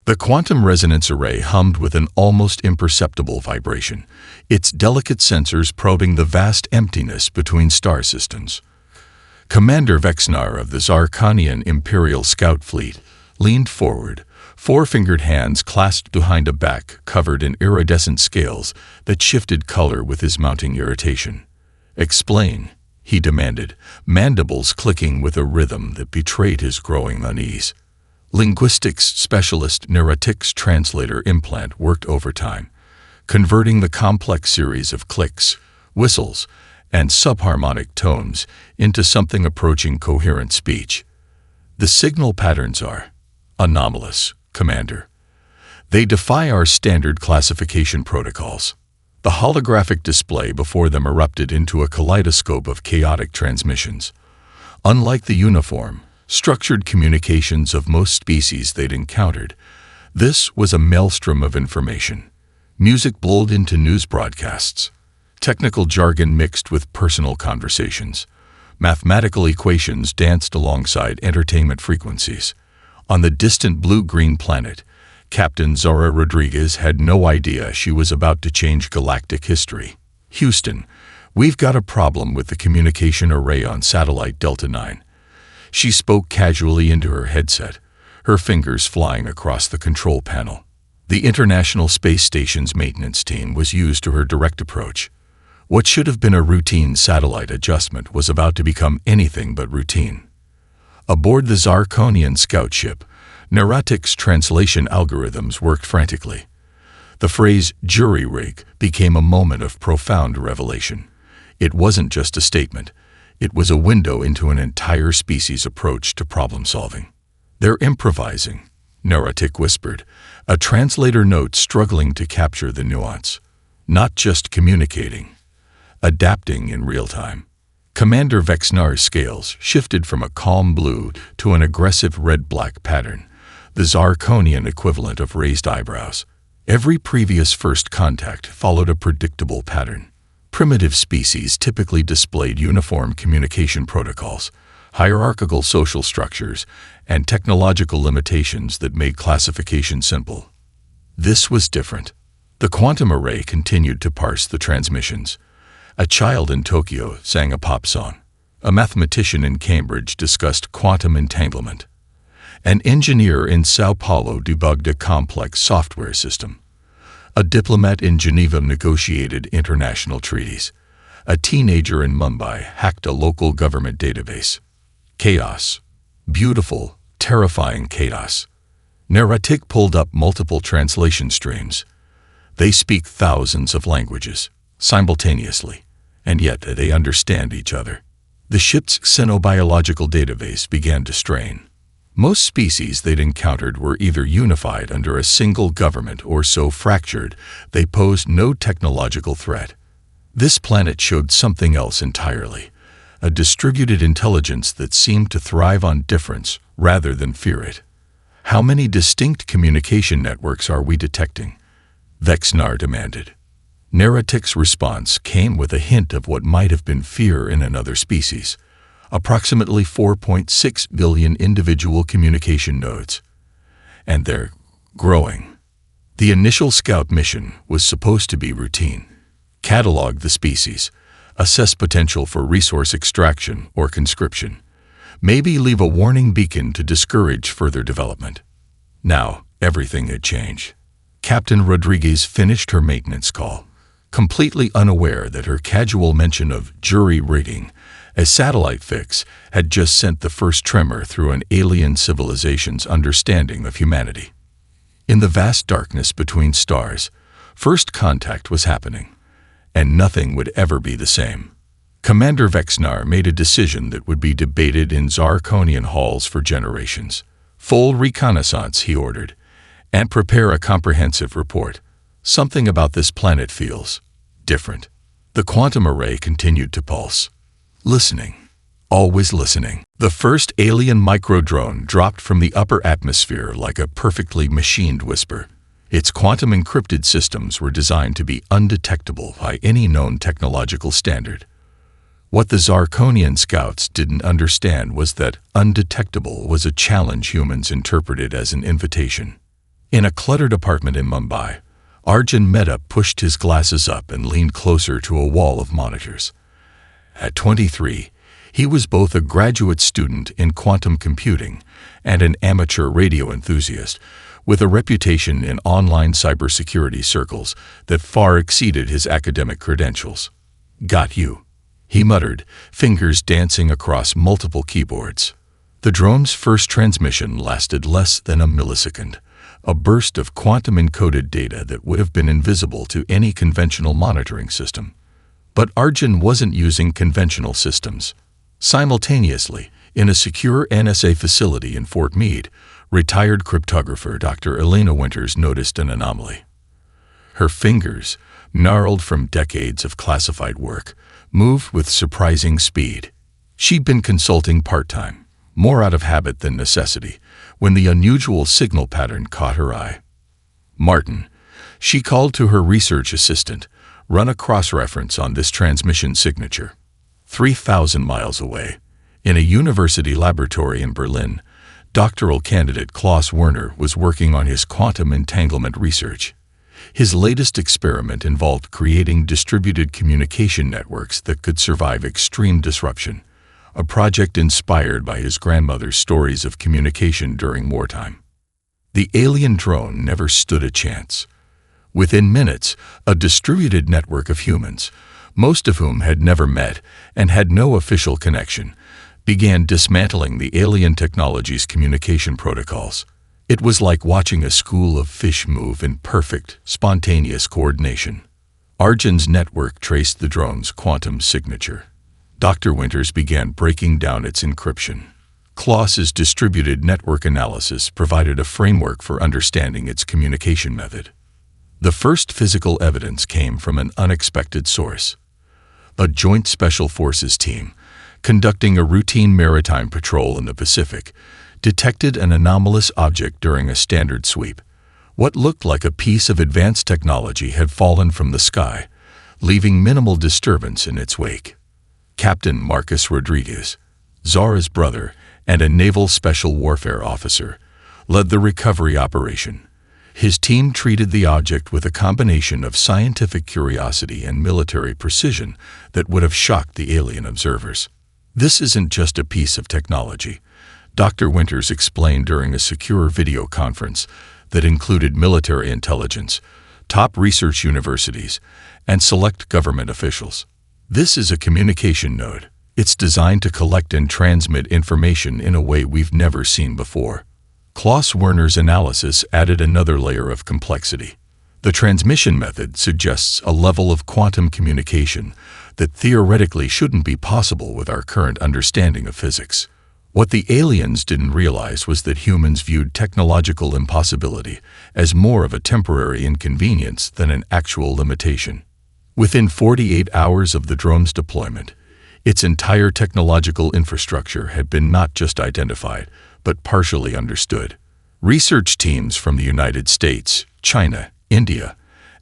The quantum resonance array hummed with an almost imperceptible vibration, its delicate sensors probing the vast emptiness between star systems. Commander Vexnar of the Zarkonian Imperial Scout Fleet leaned forward, four-fingered hands clasped behind a back covered in iridescent scales that shifted color with his mounting irritation. "Explain," he demanded, mandibles clicking with a rhythm that betrayed his growing unease. Linguistics specialist Narratic's translator implant worked overtime, converting the complex series of clicks, whistles, and subharmonic tones into something approaching coherent speech. "The signal patterns are anomalous, Commander. They defy our standard classification protocols." The holographic display before them erupted into a kaleidoscope of chaotic transmissions. Unlike the uniform, structured communications of most species they'd encountered, this was a maelstrom of information. Music blowed into news broadcasts, technical jargon mixed with personal conversations, mathematical equations danced alongside entertainment frequencies. On the distant blue-green planet, Captain Zora Rodriguez had no idea she was about to change galactic history. "Houston, we've got a problem with the communication array on satellite Delta 9. She spoke casually into her headset, her fingers flying across the control panel. The International Space Station's maintenance team was used to her direct approach. What should have been a routine satellite adjustment was about to become anything but routine. Aboard the Zarkonian scout ship, Narratic's translation algorithms worked frantically. The phrase jury rig became a moment of profound revelation. It wasn't just a statement. It was a window into an entire species' approach to problem-solving. "They're improvising," Narratic whispered, a translator note struggling to capture the nuance. "Not just communicating. Adapting in real time." Commander Vexnar's scales shifted from a calm blue to an aggressive red-black pattern, the Zarkonian equivalent of raised eyebrows. Every previous first contact followed a predictable pattern. Primitive species typically displayed uniform communication protocols, hierarchical social structures, and technological limitations that made classification simple. This was different. The quantum array continued to parse the transmissions. A child in Tokyo sang a pop song. A mathematician in Cambridge discussed quantum entanglement. An engineer in Sao Paulo debugged a complex software system. A diplomat in Geneva negotiated international treaties. A teenager in Mumbai hacked a local government database. Chaos. Beautiful, terrifying chaos. Narratic pulled up multiple translation streams. They speak thousands of languages, simultaneously, and yet they understand each other. The ship's xenobiological database began to strain. Most species they'd encountered were either unified under a single government or so fractured they posed no technological threat. This planet showed something else entirely, a distributed intelligence that seemed to thrive on difference rather than fear it. "How many distinct communication networks are we detecting?" Vexnar demanded. Narratic's response came with a hint of what might have been fear in another species. Approximately 4.6 billion individual communication nodes. And they're growing. The initial scout mission was supposed to be routine. Catalog the species, assess potential for resource extraction or conscription, maybe leave a warning beacon to discourage further development. Now, everything had changed. Captain Rodriguez finished her maintenance call, completely unaware that her casual mention of jury rigging, a satellite fix, had just sent the first tremor through an alien civilization's understanding of humanity. In the vast darkness between stars, first contact was happening, and nothing would ever be the same. Commander Vexnar made a decision that would be debated in Zarkonian halls for generations. "Full reconnaissance," he ordered, "and prepare a comprehensive report. Something about this planet feels different." The quantum array continued to pulse. Listening. Always listening. The first alien microdrone dropped from the upper atmosphere like a perfectly machined whisper. Its quantum-encrypted systems were designed to be undetectable by any known technological standard. What the Zarkonian scouts didn't understand was that undetectable was a challenge humans interpreted as an invitation. In a cluttered apartment in Mumbai, Arjun Mehta pushed his glasses up and leaned closer to a wall of monitors. At 23, he was both a graduate student in quantum computing and an amateur radio enthusiast, with a reputation in online cybersecurity circles that far exceeded his academic credentials. "Got you," he muttered, fingers dancing across multiple keyboards. The drone's first transmission lasted less than a millisecond, a burst of quantum-encoded data that would have been invisible to any conventional monitoring system. But Arjun wasn't using conventional systems. Simultaneously, in a secure NSA facility in Fort Meade, retired cryptographer Dr. Elena Winters noticed an anomaly. Her fingers, gnarled from decades of classified work, moved with surprising speed. She'd been consulting part-time, more out of habit than necessity, when the unusual signal pattern caught her eye. "Martin," she called to her research assistant, "run a cross-reference on this transmission signature." 3,000 miles away, in a university laboratory in Berlin, doctoral candidate Klaus Werner was working on his quantum entanglement research. His latest experiment involved creating distributed communication networks that could survive extreme disruption, a project inspired by his grandmother's stories of communication during wartime. The alien drone never stood a chance. Within minutes, a distributed network of humans, most of whom had never met and had no official connection, began dismantling the alien technology's communication protocols. It was like watching a school of fish move in perfect, spontaneous coordination. Arjun's network traced the drone's quantum signature. Dr. Winters began breaking down its encryption. Klaus's distributed network analysis provided a framework for understanding its communication method. The first physical evidence came from an unexpected source. A joint special forces team, conducting a routine maritime patrol in the Pacific, detected an anomalous object during a standard sweep. What looked like a piece of advanced technology had fallen from the sky, leaving minimal disturbance in its wake. Captain Marcus Rodriguez, Zara's brother and a naval special warfare officer, led the recovery operation. His team treated the object with a combination of scientific curiosity and military precision that would have shocked the alien observers. "This isn't just a piece of technology," Dr. Winters explained during a secure video conference that included military intelligence, top research universities, and select government officials. "This is a communication node. It's designed to collect and transmit information in a way we've never seen before." Klaus Werner's analysis added another layer of complexity. The transmission method suggests a level of quantum communication that theoretically shouldn't be possible with our current understanding of physics. What the aliens didn't realize was that humans viewed technological impossibility as more of a temporary inconvenience than an actual limitation. Within 48 hours of the drone's deployment, its entire technological infrastructure had been not just identified, but partially understood. Research teams from the United States, China, India,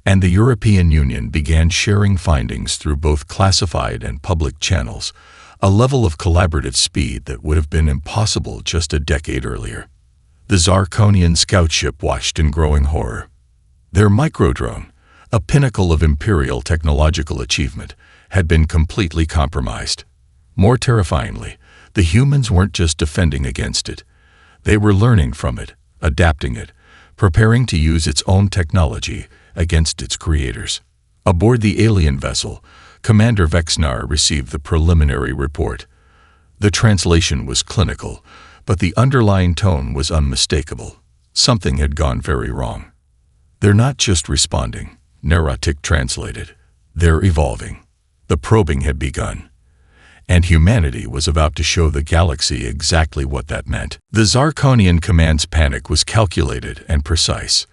and the European Union began sharing findings through both classified and public channels, a level of collaborative speed that would have been impossible just a decade earlier. The Zarkonian scout ship watched in growing horror. Their microdrone, a pinnacle of imperial technological achievement, had been completely compromised. More terrifyingly, the humans weren't just defending against it. They were learning from it, adapting it, preparing to use its own technology against its creators. Aboard the alien vessel, Commander Vexnar received the preliminary report. The translation was clinical, but the underlying tone was unmistakable. Something had gone very wrong. "They're not just responding," Narration translated. "They're evolving." The probing had begun, and humanity was about to show the galaxy exactly what that meant. The Zarkonian command's panic was calculated and precise.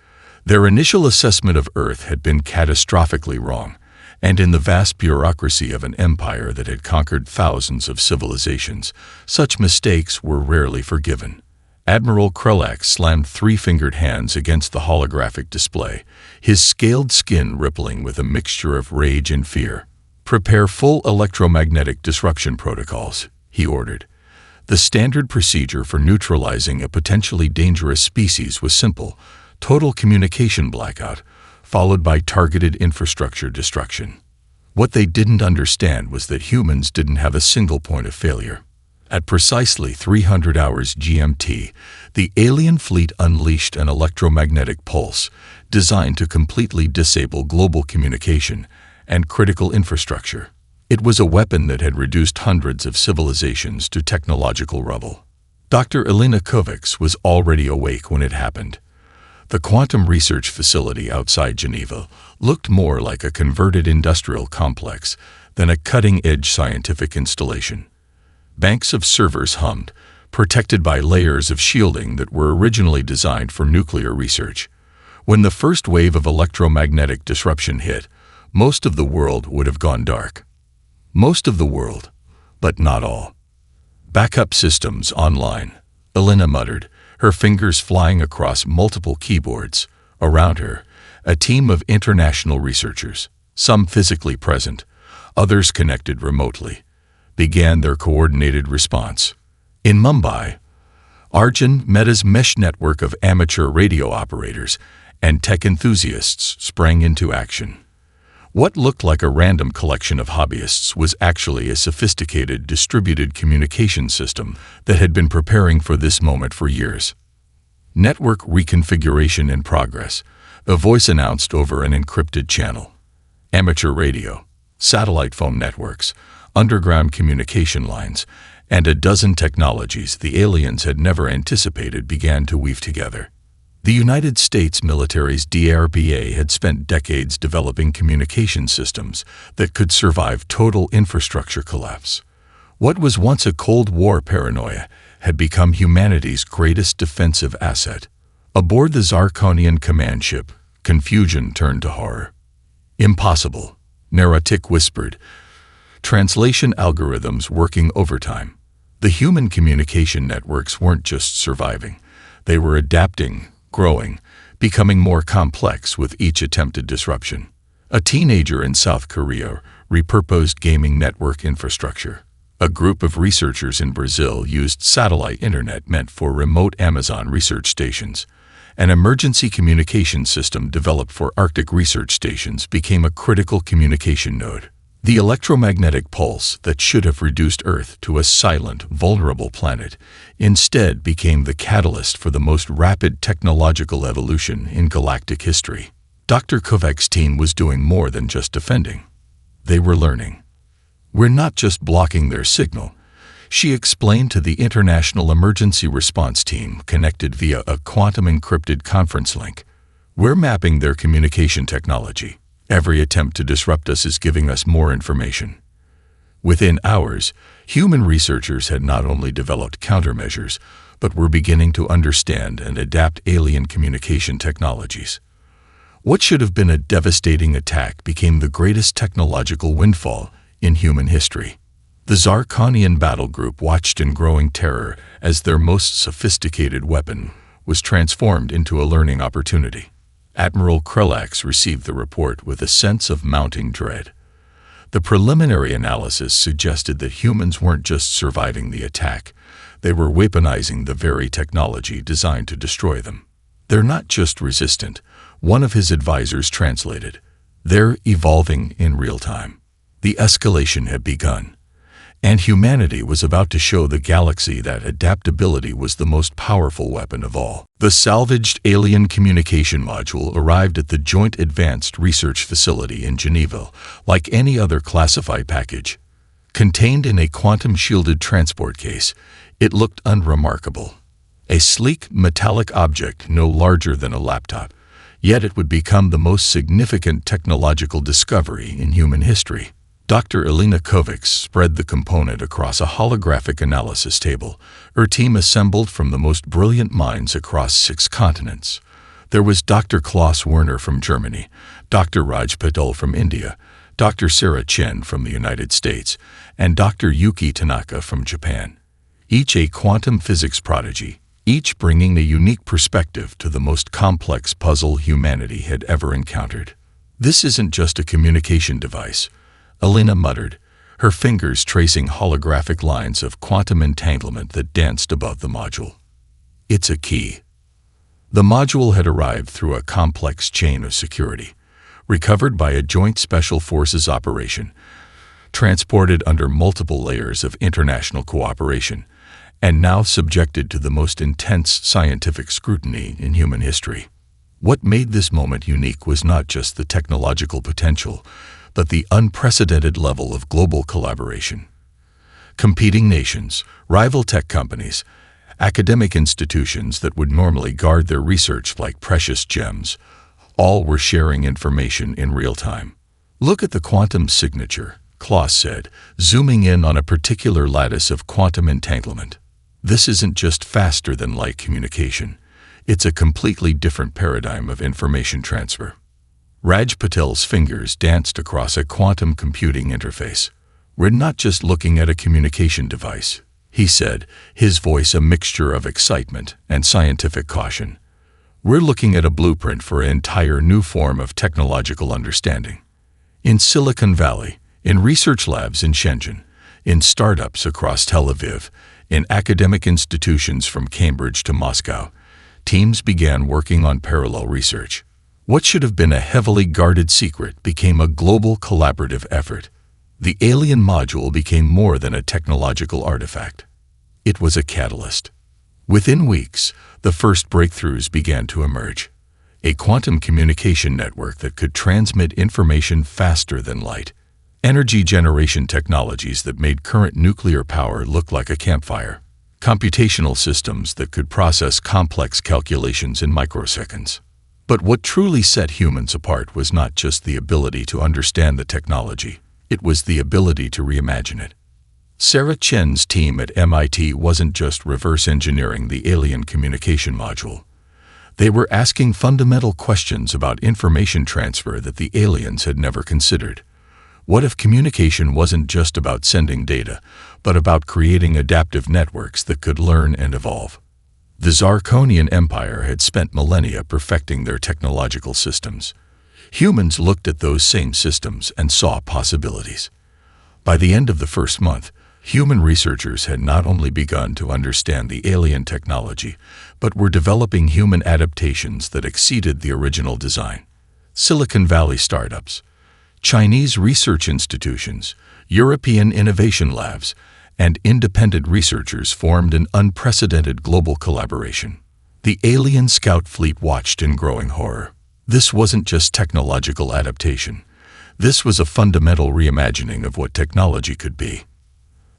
Their initial assessment of Earth had been catastrophically wrong, and in the vast bureaucracy of an empire that had conquered thousands of civilizations, such mistakes were rarely forgiven. Admiral Krelak slammed three-fingered hands against the holographic display, his scaled skin rippling with a mixture of rage and fear. "Prepare full electromagnetic disruption protocols," he ordered. The standard procedure for neutralizing a potentially dangerous species was simple: total communication blackout, followed by targeted infrastructure destruction. What they didn't understand was that humans didn't have a single point of failure. At precisely 300 hours GMT, the alien fleet unleashed an electromagnetic pulse designed to completely disable global communication and critical infrastructure. It was a weapon that had reduced hundreds of civilizations to technological rubble. Dr. Elena Kovacs was already awake when it happened. The quantum research facility outside Geneva looked more like a converted industrial complex than a cutting-edge scientific installation. Banks of servers hummed, protected by layers of shielding that were originally designed for nuclear research. When the first wave of electromagnetic disruption hit, most of the world would have gone dark. Most of the world, but not all. Backup systems online, Elena muttered, her fingers flying across multiple keyboards. Around her, a team of international researchers, some physically present, others connected remotely, began their coordinated response. In Mumbai, Arjun, Meta's mesh network of amateur radio operators and tech enthusiasts sprang into action. What looked like a random collection of hobbyists was actually a sophisticated distributed communication system that had been preparing for this moment for years. Network reconfiguration in progress, a voice announced over an encrypted channel. Amateur radio, satellite phone networks, underground communication lines, and a dozen technologies the aliens had never anticipated began to weave together. The United States military's DRPA had spent decades developing communication systems that could survive total infrastructure collapse. What was once a Cold War paranoia had become humanity's greatest defensive asset. Aboard the Zarkonian command ship, confusion turned to horror. Impossible, Narration whispered. Translation algorithms working overtime. The human communication networks weren't just surviving. They were adapting, growing, becoming more complex with each attempted disruption. A teenager in South Korea repurposed gaming network infrastructure. A group of researchers in Brazil used satellite internet meant for remote Amazon research stations. An emergency communication system developed for Arctic research stations became a critical communication node. The electromagnetic pulse that should have reduced Earth to a silent, vulnerable planet instead became the catalyst for the most rapid technological evolution in galactic history. Dr. Kovacs' team was doing more than just defending. They were learning. We're not just blocking their signal, she explained to the International Emergency Response Team connected via a quantum-encrypted conference link. We're mapping their communication technology. Every attempt to disrupt us is giving us more information. Within hours, human researchers had not only developed countermeasures, but were beginning to understand and adapt alien communication technologies. What should have been a devastating attack became the greatest technological windfall in human history. The Zarkonian battle group watched in growing terror as their most sophisticated weapon was transformed into a learning opportunity. Admiral Krelax received the report with a sense of mounting dread. The preliminary analysis suggested that humans weren't just surviving the attack, they were weaponizing the very technology designed to destroy them. They're not just resistant, one of his advisors translated. They're evolving in real time. The escalation had begun, and humanity was about to show the galaxy that adaptability was the most powerful weapon of all. The salvaged alien communication module arrived at the Joint Advanced Research Facility in Geneva, like any other classified package. Contained in a quantum-shielded transport case, it looked unremarkable. A sleek, metallic object no larger than a laptop, yet it would become the most significant technological discovery in human history. Dr. Elena Kovacs spread the component across a holographic analysis table. Her team assembled from the most brilliant minds across 6 continents. There was Dr. Klaus Werner from Germany, Dr. Raj Patel from India, Dr. Sarah Chen from the United States, and Dr. Yuki Tanaka from Japan. Each a quantum physics prodigy, each bringing a unique perspective to the most complex puzzle humanity had ever encountered. This isn't just a communication device, Elena muttered, her fingers tracing holographic lines of quantum entanglement that danced above the module. It's a key. The module had arrived through a complex chain of security, recovered by a joint special forces operation, transported under multiple layers of international cooperation, and now subjected to the most intense scientific scrutiny in human history. What made this moment unique was not just the technological potential, but the unprecedented level of global collaboration. Competing nations, rival tech companies, academic institutions that would normally guard their research like precious gems, all were sharing information in real time. "Look at the quantum signature," Klaus said, zooming in on a particular lattice of quantum entanglement. "This isn't just faster than light communication. It's a completely different paradigm of information transfer." Raj Patel's fingers danced across a quantum computing interface. "We're not just looking at a communication device," he said, his voice a mixture of excitement and scientific caution. "We're looking at a blueprint for an entire new form of technological understanding." In Silicon Valley, in research labs in Shenzhen, in startups across Tel Aviv, in academic institutions from Cambridge to Moscow, teams began working on parallel research. What should have been a heavily guarded secret became a global collaborative effort. The alien module became more than a technological artifact. It was a catalyst. Within weeks, the first breakthroughs began to emerge. A quantum communication network that could transmit information faster than light. Energy generation technologies that made current nuclear power look like a campfire. Computational systems that could process complex calculations in microseconds. But what truly set humans apart was not just the ability to understand the technology. It was the ability to reimagine it. Sarah Chen's team at MIT wasn't just reverse engineering the alien communication module. They were asking fundamental questions about information transfer that the aliens had never considered. What if communication wasn't just about sending data, but about creating adaptive networks that could learn and evolve? The Zarkonian Empire had spent millennia perfecting their technological systems. Humans looked at those same systems and saw possibilities. By the end of the first month, human researchers had not only begun to understand the alien technology, but were developing human adaptations that exceeded the original design. Silicon Valley startups, Chinese research institutions, European innovation labs, and independent researchers formed an unprecedented global collaboration. The alien scout fleet watched in growing horror. This wasn't just technological adaptation. This was a fundamental reimagining of what technology could be.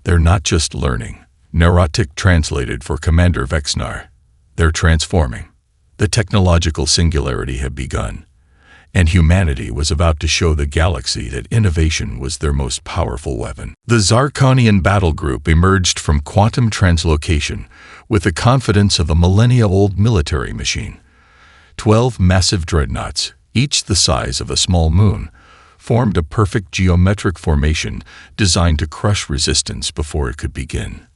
"They're not just learning," Narration translated for Commander Vexnar. "They're transforming." The technological singularity had begun, and humanity was about to show the galaxy that innovation was their most powerful weapon. The Zarkonian battle group emerged from quantum translocation with the confidence of a millennia-old military machine. 12 massive dreadnoughts, each the size of a small moon, formed a perfect geometric formation designed to crush resistance before it could begin.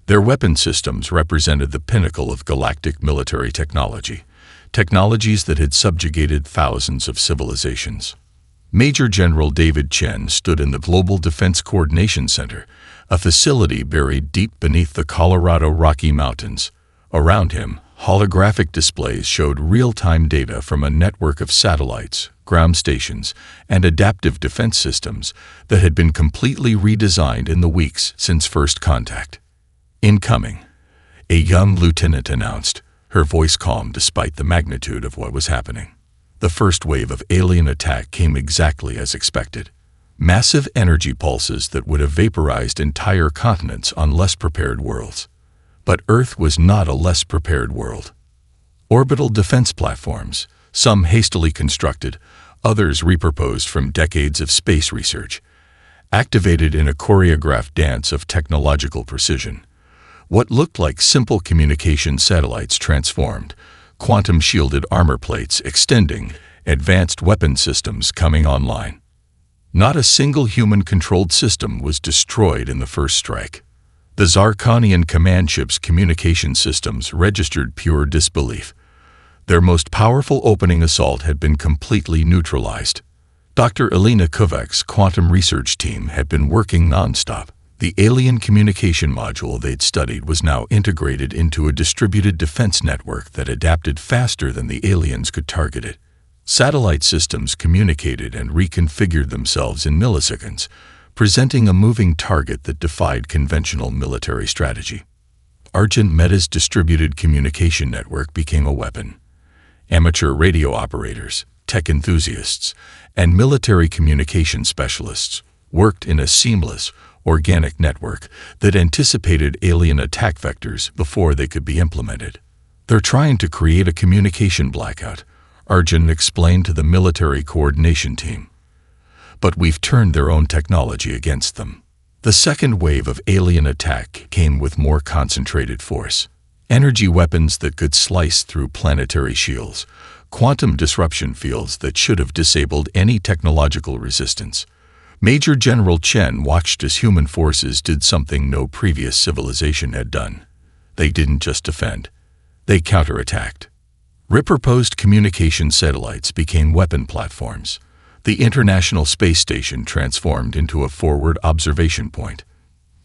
Their weapon systems represented the pinnacle of galactic military technology, technologies that had subjugated thousands of civilizations. Major General David Chen stood in the Global Defense Coordination Center, a facility buried deep beneath the Colorado Rocky Mountains. Around him, holographic displays showed real-time data from a network of satellites, ground stations, and adaptive defense systems that had been completely redesigned in the weeks since first contact. "Incoming," a young lieutenant announced, her voice calm despite the magnitude of what was happening. The first wave of alien attack came exactly as expected. Massive energy pulses that would have vaporized entire continents on less prepared worlds. But Earth was not a less prepared world. Orbital defense platforms, some hastily constructed, others repurposed from decades of space research, activated in a choreographed dance of technological precision. What looked like simple communication satellites transformed, quantum-shielded armor plates extending, advanced weapon systems coming online. Not a single human-controlled system was destroyed in the first strike. The Zarkonian command ship's communication systems registered pure disbelief. Their most powerful opening assault had been completely neutralized. Dr. Elena Kovac's quantum research team had been working nonstop, The alien communication module they'd studied was now integrated into a distributed defense network that adapted faster than the aliens could target it. Satellite systems communicated and reconfigured themselves in milliseconds, presenting a moving target that defied conventional military strategy. Argent Meta's distributed communication network became a weapon. Amateur radio operators, tech enthusiasts, and military communication specialists worked in a seamless, organic network that anticipated alien attack vectors before they could be implemented. "They're trying to create a communication blackout," Arjun explained to the military coordination team. "But we've turned their own technology against them." The second wave of alien attack came with more concentrated force. Energy weapons that could slice through planetary shields, quantum disruption fields that should have disabled any technological resistance. Major General Chen watched as human forces did something no previous civilization had done. They didn't just defend. They counterattacked. Repurposed communication satellites became weapon platforms. The International Space Station transformed into a forward observation point.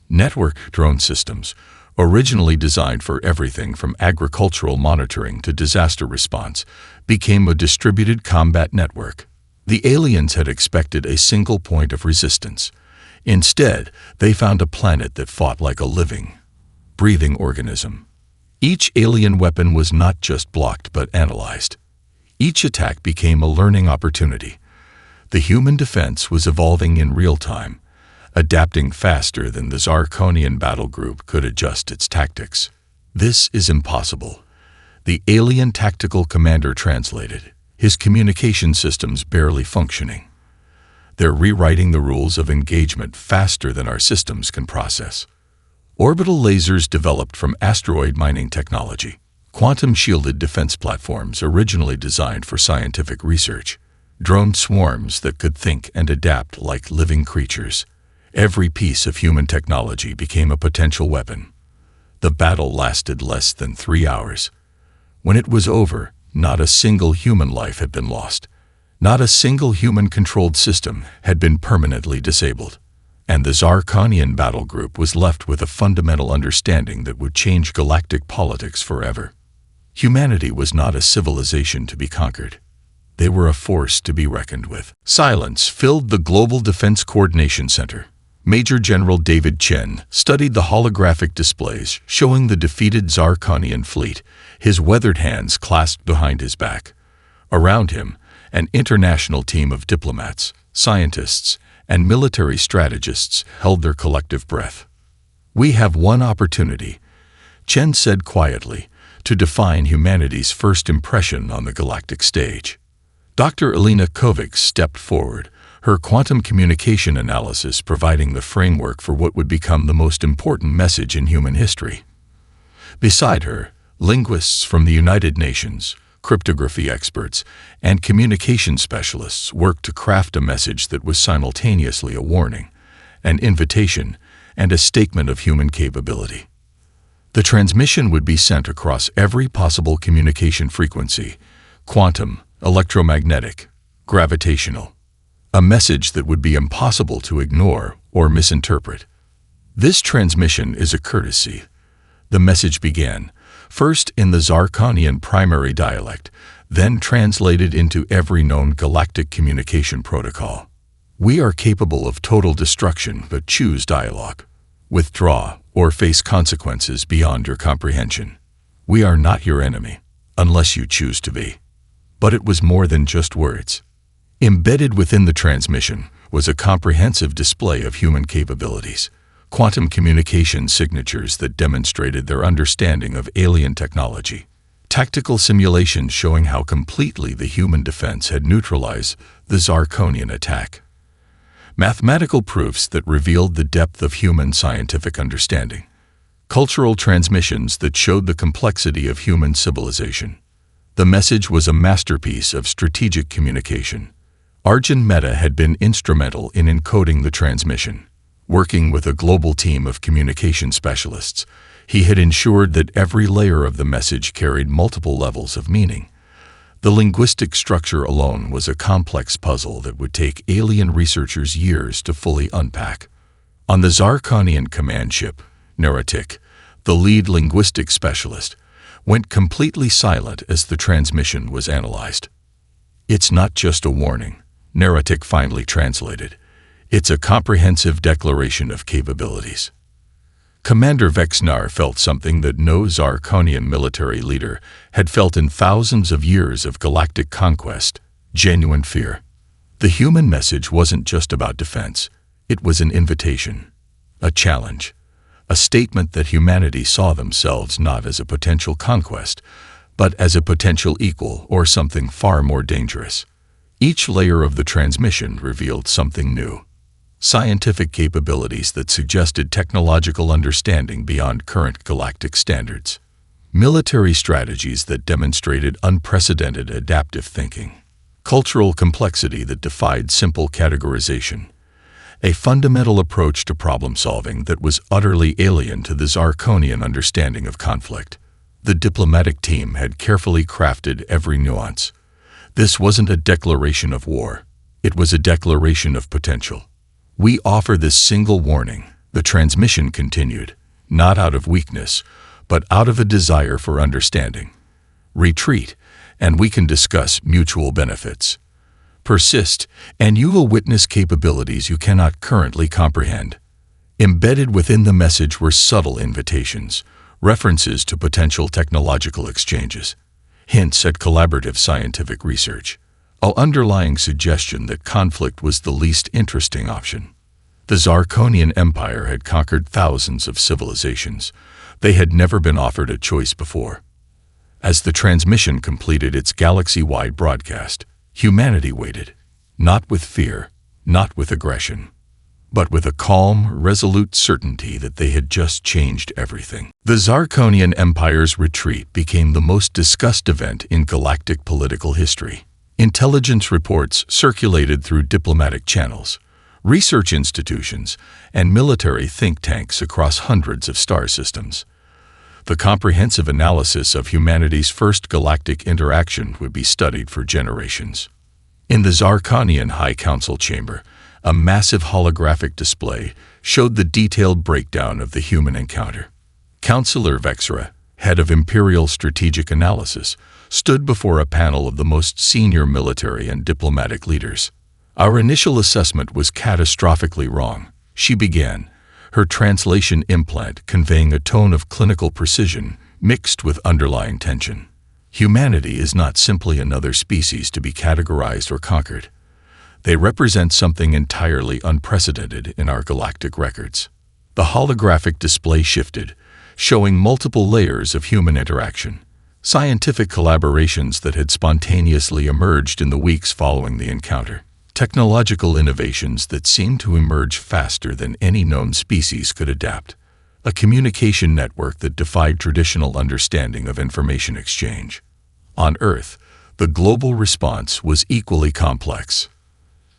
Network drone systems, originally designed for everything from agricultural monitoring to disaster response, became a distributed combat network. The aliens had expected a single point of resistance. Instead, they found a planet that fought like a living, breathing organism. Each alien weapon was not just blocked but analyzed. Each attack became a learning opportunity. The human defense was evolving in real time, adapting faster than the Zarkonian battle group could adjust its tactics. "This is impossible," the alien tactical commander translated, his communication systems barely functioning. "They're rewriting the rules of engagement faster than our systems can process." Orbital lasers developed from asteroid mining technology, quantum-shielded defense platforms originally designed for scientific research, drone swarms that could think and adapt like living creatures. Every piece of human technology became a potential weapon. The battle lasted less than 3 hours. When it was over, not a single human life had been lost. Not a single human-controlled system had been permanently disabled. And the Zarkonian battle group was left with a fundamental understanding that would change galactic politics forever. Humanity was not a civilization to be conquered. They were a force to be reckoned with. Silence filled the Global Defense Coordination Center. Major General David Chen studied the holographic displays showing the defeated Zarkonian fleet, his weathered hands clasped behind his back. Around him, an international team of diplomats, scientists, and military strategists held their collective breath. "We have one opportunity," Chen said quietly, "to define humanity's first impression on the galactic stage." Dr. Elena Kovics stepped forward, her quantum communication analysis providing the framework for what would become the most important message in human history. Beside her, linguists from the United Nations, cryptography experts, and communication specialists worked to craft a message that was simultaneously a warning, an invitation, and a statement of human capability. The transmission would be sent across every possible communication frequency: quantum, electromagnetic, gravitational. A message that would be impossible to ignore or misinterpret. "This transmission is a courtesy," the message began, first in the Zarkonian primary dialect, then translated into every known galactic communication protocol. "We are capable of total destruction but choose dialogue. Withdraw or face consequences beyond your comprehension. We are not your enemy, unless you choose to be." But it was more than just words. Embedded within the transmission was a comprehensive display of human capabilities, quantum communication signatures that demonstrated their understanding of alien technology, tactical simulations showing how completely the human defense had neutralized the Zarkonian attack, mathematical proofs that revealed the depth of human scientific understanding, cultural transmissions that showed the complexity of human civilization. The message was a masterpiece of strategic communication. Arjun Mehta had been instrumental in encoding the transmission. Working with a global team of communication specialists, he had ensured that every layer of the message carried multiple levels of meaning. The linguistic structure alone was a complex puzzle that would take alien researchers years to fully unpack. On the Zarkonian command ship, Narration, the lead linguistics specialist, went completely silent as the transmission was analyzed. "It's not just a warning," Narration finally translated. "It's a comprehensive declaration of capabilities." Commander Vexnar felt something that no Zarkonian military leader had felt in thousands of years of galactic conquest: genuine fear. The human message wasn't just about defense. It was an invitation, a challenge, a statement that humanity saw themselves not as a potential conquest, but as a potential equal or something far more dangerous. Each layer of the transmission revealed something new: scientific capabilities that suggested technological understanding beyond current galactic standards, military strategies that demonstrated unprecedented adaptive thinking, cultural complexity that defied simple categorization, a fundamental approach to problem-solving that was utterly alien to the Zarkonian understanding of conflict. The diplomatic team had carefully crafted every nuance. This wasn't a declaration of war. It was a declaration of potential. "We offer this single warning," the transmission continued, "not out of weakness, but out of a desire for understanding. Retreat, and we can discuss mutual benefits. Persist, and you will witness capabilities you cannot currently comprehend." Embedded within the message were subtle invitations, references to potential technological exchanges, hints at collaborative scientific research, an underlying suggestion that conflict was the least interesting option. The Zarkonian Empire had conquered thousands of civilizations. They had never been offered a choice before. As the transmission completed its galaxy-wide broadcast, humanity waited, not with fear, not with aggression, but with a calm, resolute certainty that they had just changed everything. The Zarkonian Empire's retreat became the most discussed event in galactic political history. Intelligence reports circulated through diplomatic channels, research institutions, and military think tanks across hundreds of star systems. The comprehensive analysis of humanity's first galactic interaction would be studied for generations. In the Zarkonian High Council chamber, a massive holographic display showed the detailed breakdown of the human encounter. Counselor Vexra, head of Imperial Strategic Analysis, stood before a panel of the most senior military and diplomatic leaders. "Our initial assessment was catastrophically wrong," she began, her translation implant conveying a tone of clinical precision mixed with underlying tension. "Humanity is not simply another species to be categorized or conquered. They represent something entirely unprecedented in our galactic records." The holographic display shifted, showing multiple layers of human interaction, scientific collaborations that had spontaneously emerged in the weeks following the encounter, technological innovations that seemed to emerge faster than any known species could adapt, a communication network that defied traditional understanding of information exchange. On Earth, the global response was equally complex.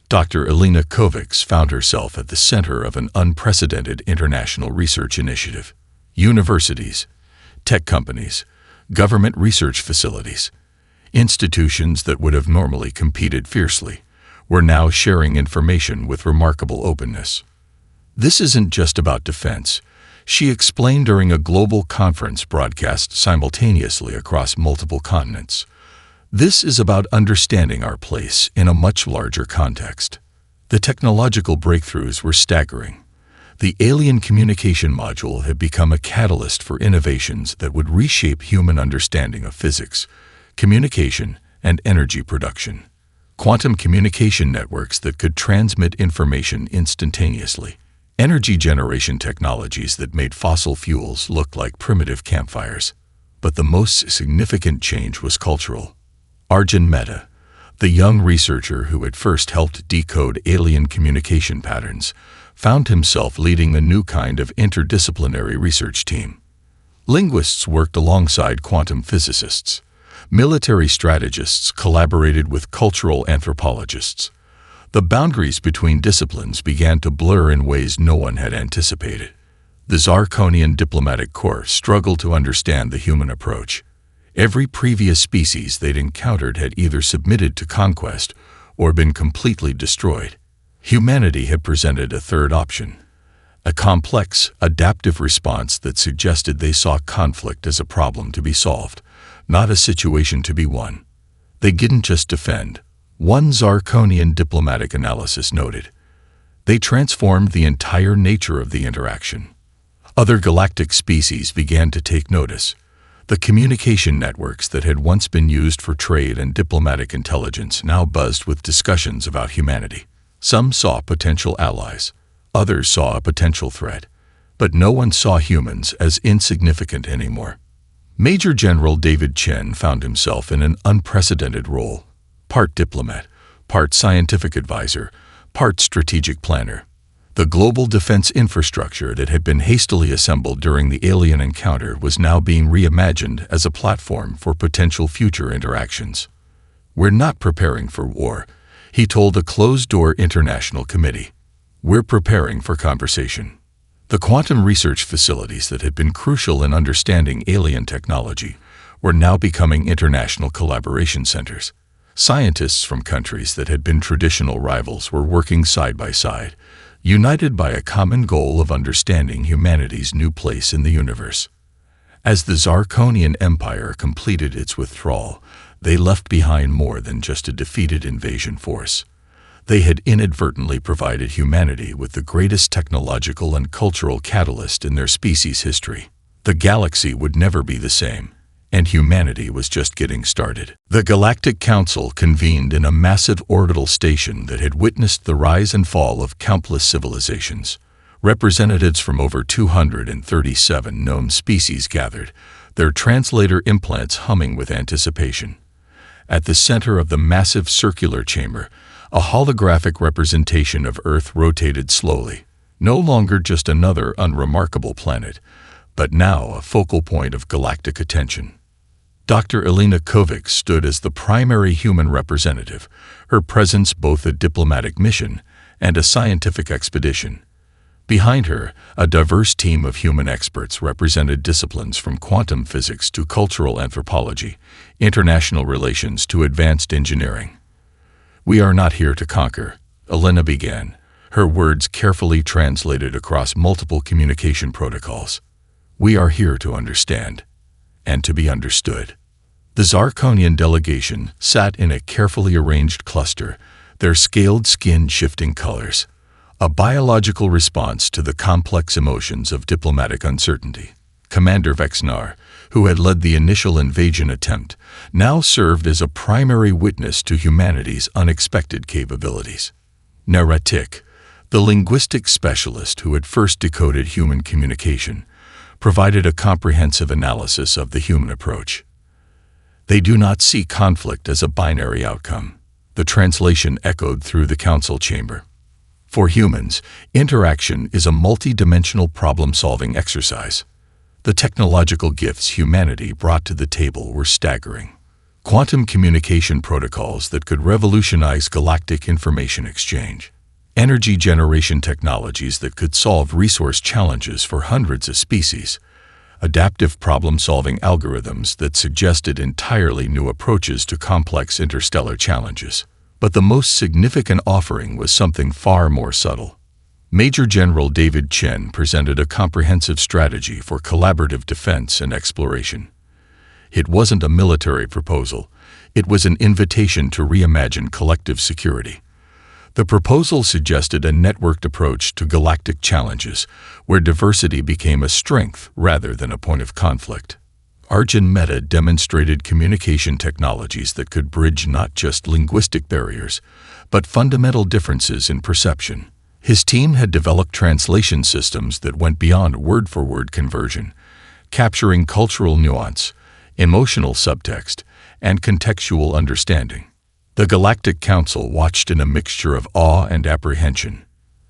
Dr. Elena Kovacs found herself at the center of an unprecedented international research initiative. Universities, tech companies, government research facilities, institutions that would have normally competed fiercely, were now sharing information with remarkable openness. "This isn't just about defense," she explained during a global conference broadcast simultaneously across multiple continents. "This is about understanding our place in a much larger context." The technological breakthroughs were staggering. The alien communication module had become a catalyst for innovations that would reshape human understanding of physics, communication, and energy production. Quantum communication networks that could transmit information instantaneously. Energy generation technologies that made fossil fuels look like primitive campfires. But the most significant change was cultural. Arjun Mehta, the young researcher who had first helped decode alien communication patterns, found himself leading a new kind of interdisciplinary research team. Linguists worked alongside quantum physicists. Military strategists collaborated with cultural anthropologists. The boundaries between disciplines began to blur in ways no one had anticipated. The Zarkonian diplomatic corps struggled to understand the human approach. Every previous species they'd encountered had either submitted to conquest or been completely destroyed. Humanity had presented a third option: a complex, adaptive response that suggested they saw conflict as a problem to be solved, not a situation to be won. They didn't just defend. One Zarkonian diplomatic analysis noted. They transformed the entire nature of the interaction. Other galactic species began to take notice. The communication networks that had once been used for trade and diplomatic intelligence now buzzed with discussions about humanity. Some saw potential allies. Others saw a potential threat. But no one saw humans as insignificant anymore. Major General David Chen found himself in an unprecedented role. Part diplomat, part scientific advisor, part strategic planner. The global defense infrastructure that had been hastily assembled during the alien encounter was now being reimagined as a platform for potential future interactions. "We're not preparing for war," he told a closed-door international committee. "We're preparing for conversation." The quantum research facilities that had been crucial in understanding alien technology were now becoming international collaboration centers. Scientists from countries that had been traditional rivals were working side by side, united by a common goal of understanding humanity's new place in the universe. As the Zarkonian Empire completed its withdrawal, they left behind more than just a defeated invasion force. They had inadvertently provided humanity with the greatest technological and cultural catalyst in their species' history. The galaxy would never be the same, and humanity was just getting started. The Galactic Council convened in a massive orbital station that had witnessed the rise and fall of countless civilizations. Representatives from over 237 known species gathered, their translator implants humming with anticipation. At the center of the massive circular chamber, a holographic representation of Earth rotated slowly, no longer just another unremarkable planet, but now a focal point of galactic attention. Dr. Elena Kovic stood as the primary human representative, her presence both a diplomatic mission and a scientific expedition. Behind her, a diverse team of human experts represented disciplines from quantum physics to cultural anthropology, international relations to advanced engineering. "We are not here to conquer," Elena began, her words carefully translated across multiple communication protocols. "We are here to understand, and to be understood." The Zarkonian delegation sat in a carefully arranged cluster, their scaled skin shifting colors, a biological response to the complex emotions of diplomatic uncertainty. Commander Vexnar, who had led the initial invasion attempt, now served as a primary witness to humanity's unexpected capabilities. Narration, the linguistic specialist who had first decoded human communication, provided a comprehensive analysis of the human approach. "They do not see conflict as a binary outcome," the translation echoed through the council chamber. "For humans, interaction is a multi-dimensional problem-solving exercise." The technological gifts humanity brought to the table were staggering. Quantum communication protocols that could revolutionize galactic information exchange. Energy generation technologies that could solve resource challenges for hundreds of species. Adaptive problem-solving algorithms that suggested entirely new approaches to complex interstellar challenges. But the most significant offering was something far more subtle. Major General David Chen presented a comprehensive strategy for collaborative defense and exploration. It wasn't a military proposal. It was an invitation to reimagine collective security. The proposal suggested a networked approach to galactic challenges, where diversity became a strength rather than a point of conflict. Arjun Mehta demonstrated communication technologies that could bridge not just linguistic barriers, but fundamental differences in perception. His team had developed translation systems that went beyond word-for-word conversion, capturing cultural nuance, emotional subtext, and contextual understanding. The Galactic Council watched in a mixture of awe and apprehension.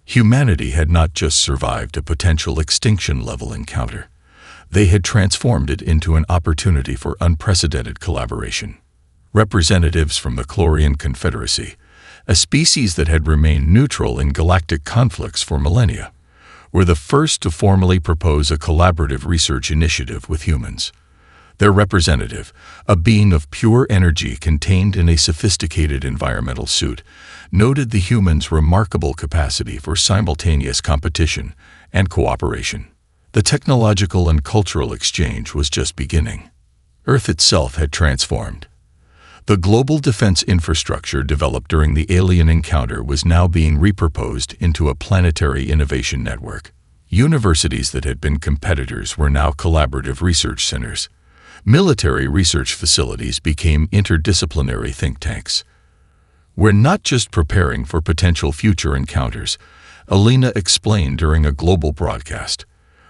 Humanity had not just survived a potential extinction-level encounter. They had transformed it into an opportunity for unprecedented collaboration. Representatives from the Chlorian Confederacy, a species that had remained neutral in galactic conflicts for millennia, were the first to formally propose a collaborative research initiative with humans. Their representative, a being of pure energy contained in a sophisticated environmental suit, noted the humans' remarkable capacity for simultaneous competition and cooperation. The technological and cultural exchange was just beginning. Earth itself had transformed. The global defense infrastructure developed during the alien encounter was now being repurposed into a planetary innovation network. Universities that had been competitors were now collaborative research centers. Military research facilities became interdisciplinary think tanks. We're not just preparing for potential future encounters, Alina explained during a global broadcast.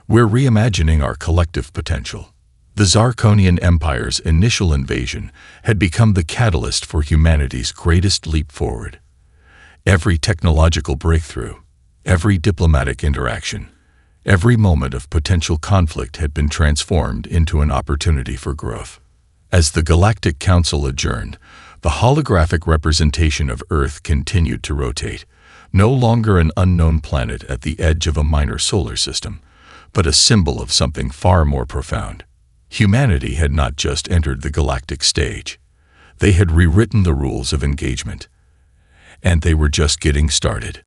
We're reimagining our collective potential. The Zarkonian Empire's initial invasion had become the catalyst for humanity's greatest leap forward. Every technological breakthrough, every diplomatic interaction, every moment of potential conflict had been transformed into an opportunity for growth. As the Galactic Council adjourned, the holographic representation of Earth continued to rotate, no longer an unknown planet at the edge of a minor solar system, but a symbol of something far more profound. Humanity had not just entered the galactic stage. They had rewritten the rules of engagement. And they were just getting started.